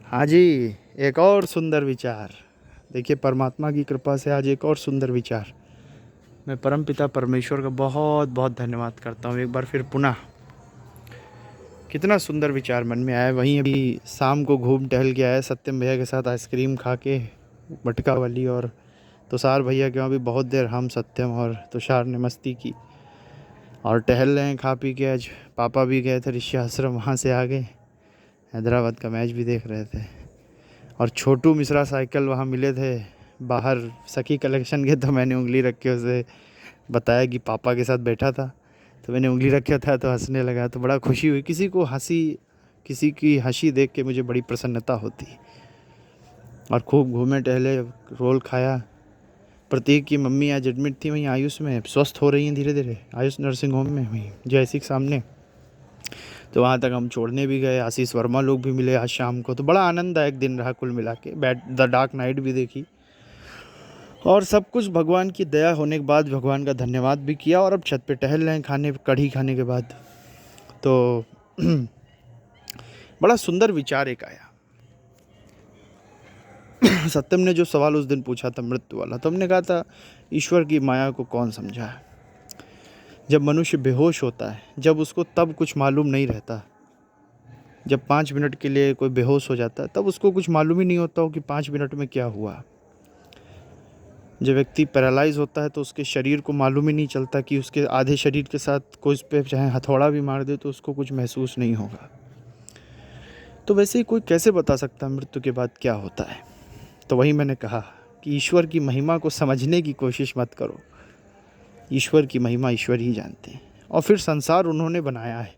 हाँ जी, एक और सुंदर विचार। देखिए, परमात्मा की कृपा से आज एक और सुंदर विचार। मैं परमपिता परमेश्वर का बहुत बहुत धन्यवाद करता हूँ एक बार फिर पुनः। कितना सुंदर विचार मन में आया। वहीं अभी शाम को घूम टहल के आया सत्यम भैया के साथ आइसक्रीम खा के, मटका वाली। और तुषार भैया के वहाँ भी बहुत देर हम सत्यम और तुषार ने मस्ती की और टहल रहे हैं खा पी के। आज पापा भी गए थे ऋषि आश्रम, वहाँ से आ गए, हैदराबाद का मैच भी देख रहे थे। और छोटू मिश्रा साइकिल वहाँ मिले थे बाहर सखी कलेक्शन के, तो मैंने उंगली रख के उसे बताया कि पापा के साथ बैठा था, तो मैंने उंगली रखा था तो हंसने लगा। तो बड़ा खुशी हुई। किसी को हंसी, किसी की हंसी देख के मुझे बड़ी प्रसन्नता होती। और खूब घूमे टहले, रोल खाया। प्रतीक की मम्मी आज एडमिट थी वहीं आयुष में, स्वस्थ हो रही हैं धीरे धीरे, आयुष नर्सिंग होम में वहीं जयसी के सामने। तो वहाँ तक हम छोड़ने भी गए। आशीष वर्मा लोग भी मिले आज शाम को। तो बड़ा आनंददायक दिन रहा कुल मिला के। द डार्क नाइट भी देखी और सब कुछ भगवान की दया होने के बाद भगवान का धन्यवाद भी किया। और अब छत पे टहल रहे हैं खाने, कढ़ी खाने के बाद। तो बड़ा सुंदर विचार एक आया। सत्यम ने जो सवाल उस दिन पूछा था मृत्यु वाला, तो हमने कहा था ईश्वर की माया को कौन समझा है। जब मनुष्य बेहोश होता है, जब उसको तब कुछ मालूम नहीं रहता। जब 5 मिनट के लिए कोई बेहोश हो जाता है तब उसको कुछ मालूम ही नहीं होता हो कि 5 मिनट में क्या हुआ। जब व्यक्ति पैरालाइज होता है तो उसके शरीर को मालूम ही नहीं चलता कि उसके आधे शरीर के साथ कोई उस पर चाहे हथौड़ा भी मार दे तो उसको कुछ महसूस नहीं होगा। तो वैसे ही कोई कैसे बता सकता है मृत्यु के बाद क्या होता है। तो वही मैंने कहा कि ईश्वर की महिमा को समझने की कोशिश मत करो। ईश्वर की महिमा ईश्वर ही जानते हैं। और फिर संसार उन्होंने बनाया है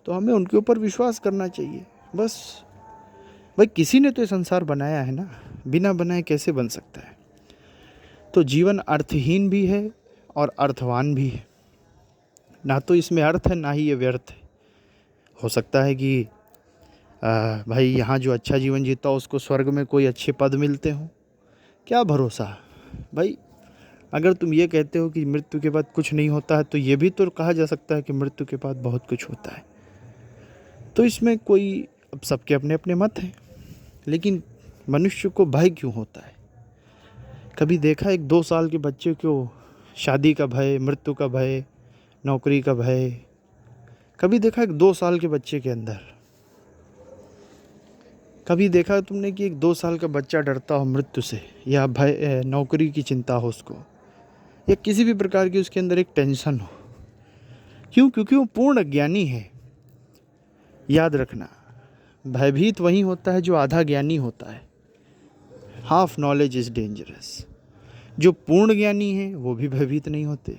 तो हमें उनके ऊपर विश्वास करना चाहिए बस। भाई किसी ने तो ये संसार बनाया है ना, बिना बनाए कैसे बन सकता है। तो जीवन अर्थहीन भी है और अर्थवान भी है। ना तो इसमें अर्थ है, ना ही ये व्यर्थ है। हो सकता है कि भाई यहाँ जो अच्छा जीवन जीता हो उसको स्वर्ग में कोई अच्छे पद मिलते हों, क्या भरोसा। भाई अगर तुम ये कहते हो कि मृत्यु के बाद कुछ नहीं होता है, तो ये भी तो कहा जा सकता है कि मृत्यु के बाद बहुत कुछ होता है। तो इसमें कोई, अब सबके अपने अपने मत हैं। लेकिन मनुष्य को भय क्यों होता है। कभी देखा एक 2 साल के बच्चे को शादी का भय, मृत्यु का भय, नौकरी का भय। कभी देखा एक 2 साल के बच्चे के अंदर। कभी देखा तुमने कि एक 2 साल का बच्चा डरता हो मृत्यु से, या भय, नौकरी की चिंता हो उसको, या किसी भी प्रकार की उसके अंदर एक टेंशन हो। क्यों? क्योंकि वो पूर्ण अज्ञानी है। याद रखना, भयभीत वही होता है जो आधा ज्ञानी होता है। Half knowledge is dangerous. जो पूर्ण ज्ञानी है वो भी भयभीत नहीं होते।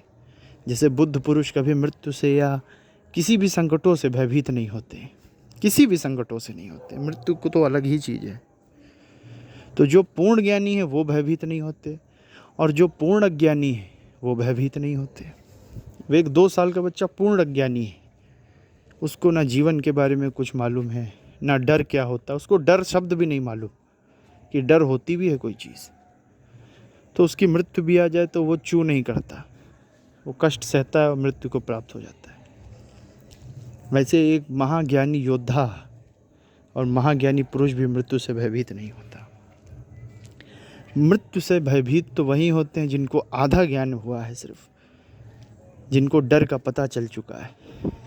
जैसे बुद्ध पुरुष कभी मृत्यु से या किसी भी संकटों से भयभीत नहीं होते, किसी भी संकटों से नहीं होते। मृत्यु को तो अलग ही चीज़ है। तो जो पूर्ण ज्ञानी है वो भयभीत नहीं होते, और जो पूर्ण अज्ञानी है वो भयभीत नहीं होते। वो एक 2 साल का बच्चा पूर्ण अज्ञानी है। उसको ना जीवन के बारे में कुछ मालूम है, ना डर क्या होता है। उसको डर शब्द भी नहीं मालूम कि डर होती भी है कोई चीज़। तो उसकी मृत्यु भी आ जाए तो वो चू नहीं करता, वो कष्ट सहता है और मृत्यु को प्राप्त हो जाता है। वैसे एक महाज्ञानी योद्धा और महाज्ञानी पुरुष भी मृत्यु से भयभीत नहीं होता। मृत्यु से भयभीत तो वही होते हैं जिनको आधा ज्ञान हुआ है, सिर्फ जिनको डर का पता चल चुका है,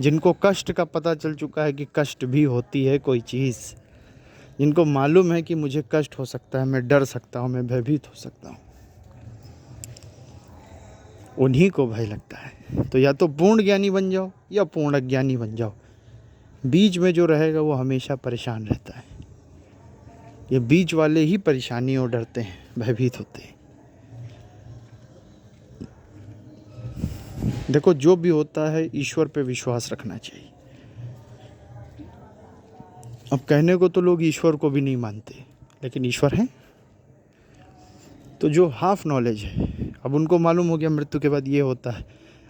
जिनको कष्ट का पता चल चुका है कि कष्ट भी होती है कोई चीज़, जिनको मालूम है कि मुझे कष्ट हो सकता है, मैं डर सकता हूँ, मैं भयभीत हो सकता हूँ, उन्हीं को भय लगता है। तो या तो पूर्ण ज्ञानी बन जाओ या पूर्ण अज्ञानी बन जाओ। बीच में जो रहेगा वो हमेशा परेशान रहता है। ये बीच वाले ही परेशानियों डरते हैं, भयभीत होते हैं। देखो, जो भी होता है ईश्वर पे विश्वास रखना चाहिए। अब कहने को तो लोग ईश्वर को भी नहीं मानते, लेकिन ईश्वर है। तो जो हाफ नॉलेज है, अब उनको मालूम हो गया मृत्यु के बाद ये होता है,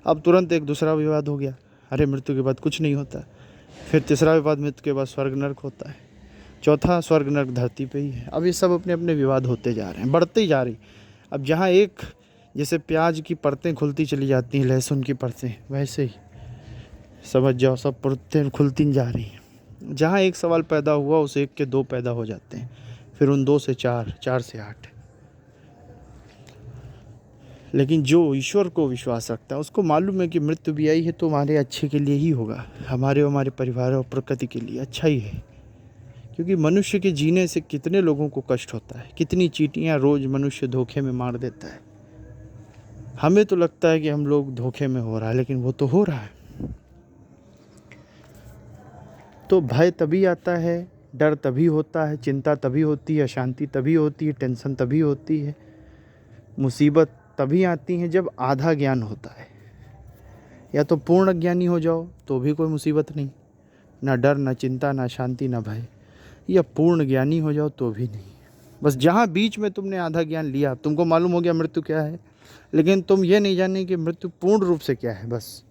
अब तुरंत एक दूसरा विवाद हो गया, अरे मृत्यु के बाद कुछ नहीं होता। फिर तीसरा विवाद, मृत्यु के बाद स्वर्ग नरक होता है। चौथा, स्वर्ग नरक धरती पे ही है। अब ये सब अपने अपने विवाद होते जा रहे हैं, बढ़ते ही जा रही। अब जहाँ एक, जैसे प्याज की परतें खुलती चली जाती हैं, लहसुन की परतें, वैसे ही समझ जाओ सब परतें खुलती जा रही हैं। जहाँ एक सवाल पैदा हुआ उस एक के 2 पैदा हो जाते हैं, फिर उन 2 से 4, 4 से 8। लेकिन जो ईश्वर को विश्वास रखता है उसको मालूम है कि मृत्यु भी आई है तो हमारे अच्छे के लिए ही होगा, हमारे और हमारे परिवार और प्रकृति के लिए अच्छा ही है। क्योंकि मनुष्य के जीने से कितने लोगों को कष्ट होता है, कितनी चींटियाँ रोज़ मनुष्य धोखे में मार देता है। हमें तो लगता है कि हम लोग धोखे में हो रहा है, लेकिन वो तो हो रहा है। तो भय तभी आता है, डर तभी होता है, चिंता तभी होती है, अशांति तभी होती है, टेंशन तभी होती है, मुसीबत तभी आती है जब आधा ज्ञान होता है। या तो पूर्ण ज्ञानी हो जाओ तो भी कोई मुसीबत नहीं, ना डर, ना चिंता, ना शांति, ना भय। या पूर्ण ज्ञानी हो जाओ तो भी नहीं। बस जहाँ बीच में तुमने आधा ज्ञान लिया, तुमको मालूम हो गया मृत्यु क्या है, लेकिन तुम ये नहीं जाने कि मृत्यु पूर्ण रूप से क्या है। बस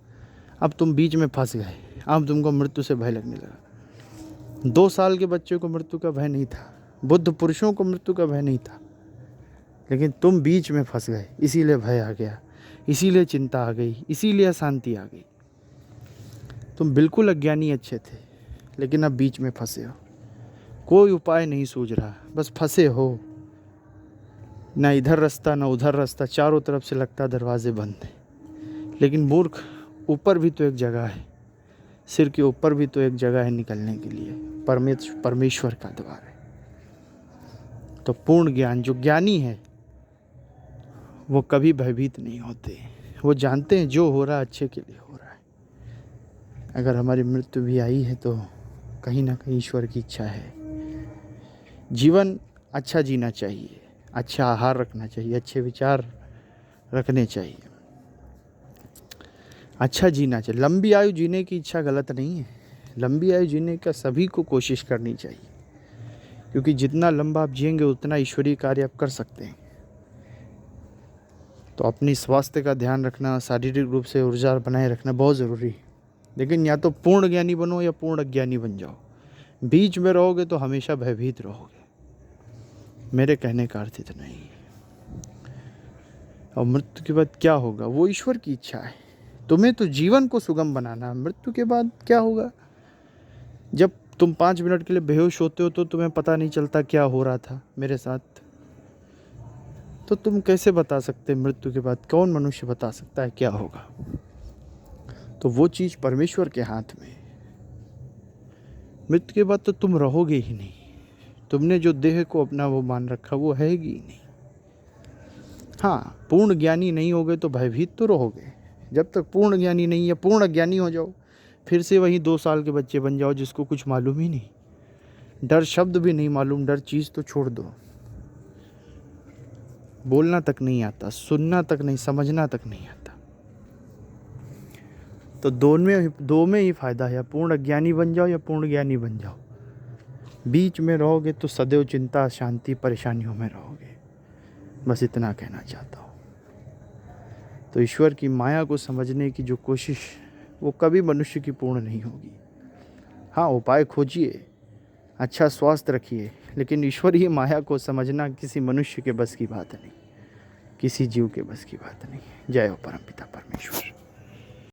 अब तुम बीच में फंस गए, अब तुमको मृत्यु से भय लगने लगा। 2 साल के बच्चे को मृत्यु का भय नहीं था, बुद्ध पुरुषों को मृत्यु का भय नहीं था, लेकिन तुम बीच में फंस गए, इसीलिए भय आ गया, इसीलिए चिंता आ गई, इसीलिए अशांति आ गई। तुम बिल्कुल अज्ञानी अच्छे थे, लेकिन अब बीच में फंसे हो, कोई उपाय नहीं सूझ रहा, बस फंसे हो। ना इधर रास्ता ना उधर रास्ता, चारों तरफ से लगता दरवाजे बंद हैं। लेकिन मूर्ख, ऊपर भी तो एक जगह है, सिर के ऊपर भी तो एक जगह है निकलने के लिए, परमेश्वर का द्वार है। तो पूर्ण ज्ञान, जो ज्ञानी है वो कभी भयभीत नहीं होते, वो जानते हैं जो हो रहा है अच्छे के लिए हो रहा है। अगर हमारी मृत्यु भी आई है तो कहीं ना कहीं ईश्वर की इच्छा है। जीवन अच्छा जीना चाहिए, अच्छा आहार रखना चाहिए, अच्छे विचार रखने चाहिए, अच्छा जीना चाहिए। लंबी आयु जीने की इच्छा गलत नहीं है, लंबी आयु जीने का सभी को कोशिश करनी चाहिए, क्योंकि जितना लंबा आप जिएंगे उतना ईश्वरीय कार्य आप कर सकते हैं। तो अपनी स्वास्थ्य का ध्यान रखना, शारीरिक रूप से ऊर्जा बनाए रखना बहुत ज़रूरी है। लेकिन या तो पूर्ण ज्ञानी बनो या पूर्ण अज्ञानी बन जाओ, बीच में रहोगे तो हमेशा भयभीत रहोगे। मेरे कहने का अर्थ इतना ही है। और मृत्यु के बाद क्या होगा वो ईश्वर की इच्छा है। तुम्हें तो जीवन को सुगम बनाना, मृत्यु के बाद क्या होगा। जब तुम 5 मिनट के लिए बेहोश होते हो तो तुम्हें पता नहीं चलता क्या हो रहा था मेरे साथ, तो तुम कैसे बता सकते मृत्यु के बाद, कौन मनुष्य बता सकता है क्या होगा। तो वो चीज़ परमेश्वर के हाथ में। मृत्यु के बाद तो तुम रहोगे ही नहीं, तुमने जो देह को अपना वो मान रखा वो है ही नहीं। हाँ, पूर्ण ज्ञानी नहीं होगे तो भयभीत तो रहोगे। जब तक पूर्ण ज्ञानी नहीं, या पूर्ण ज्ञानी हो जाओ फिर से वही 2 साल के बच्चे बन जाओ जिसको कुछ मालूम ही नहीं, डर शब्द भी नहीं मालूम, डर चीज़ तो छोड़ दो, बोलना तक नहीं आता, सुनना तक नहीं, समझना तक नहीं आता। तो दो में ही फ़ायदा है, या पूर्ण अज्ञानी बन जाओ या पूर्ण ज्ञानी बन जाओ। बीच में रहोगे तो सदैव चिंता, शांति, परेशानियों में रहोगे। बस इतना कहना चाहता हूँ। तो ईश्वर की माया को समझने की जो कोशिश, वो कभी मनुष्य की पूर्ण नहीं होगी। हाँ, उपाय खोजिए, अच्छा स्वास्थ्य रखिए, लेकिन ईश्वरीय माया को समझना किसी मनुष्य के बस की बात नहीं, किसी जीव के बस की बात नहीं। जय हो परमपिता परमेश्वर।